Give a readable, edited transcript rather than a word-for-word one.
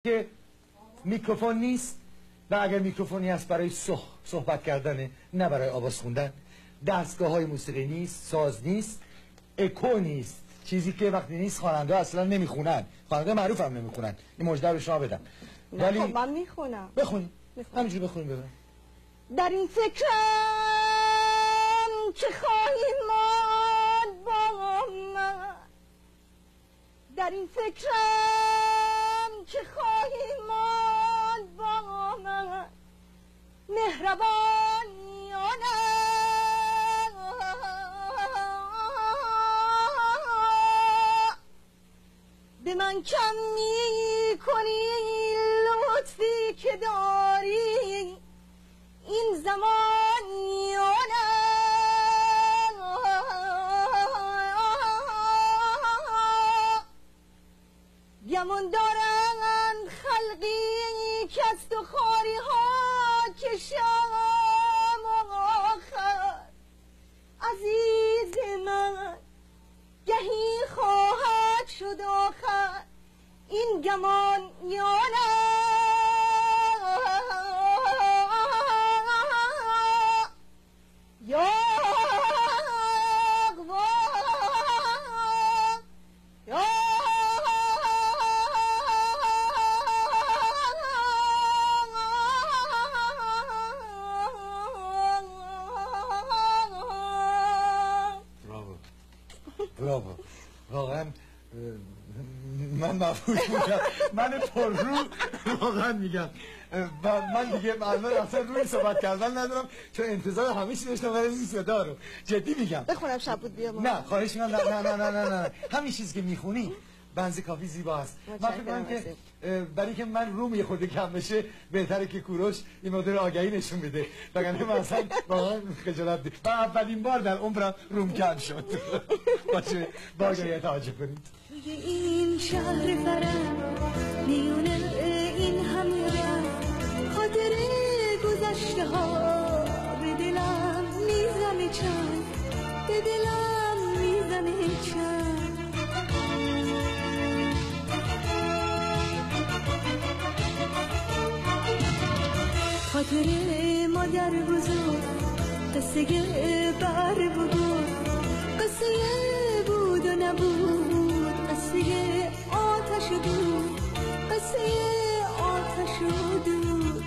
که میکروفون نیست و اگر میکروفونی هست برای صحبت کردن نه برای آواز خوندن. دستگاه های موسیقی نیست، ساز نیست، اکو نیست، چیزی که وقتی نیست خواننده اصلا نمیخونن، خواننده معروف هم نمیخونن. این مژده رو شما بدم. ولی خب من میخونم. بخونیم همینجوری بخونیم ببینم. در این فکرم که خواهیم ماند با من، در این فکرم که خواهیم ماند با من، مهربانیانه به من کم می کنی لطفی که داری این زمانیانه، گمان دارند خلقی که از تو خاری ها کشم آخر عزیز من گهی خواهد شد آخر این گمانیانه. برافو. واقعا من مفهوم بودم، من پررو واقعا میگم و من دیگه الان اصلا روی صحبت کردن ندارم چون انتظار همه چی داشتم برای این صدا رو. جدی میگم. بخونم شب بود بیام. نه خواهش میکنم. نه همین چیزی که میخونی بنز کافی زیبا است. من فکر کنم که برای که من روم یه خورده کم بشه بهتره که کوروش این مدل آگهی نشون بده، وگرنه من اصلا واقعا خجالت دید و اولین بار در عمرم روم کم شد. باشه با آگهی توجه کنید. این شهر فرم میونه این همه خاطر گذشته ها به دلم میزنه چند، به دلم میزنه چند. خاطر مادر بزرگ قصه بر بگو، قصه بود و نبود، قصه آتش بود، قصه آتش و دود.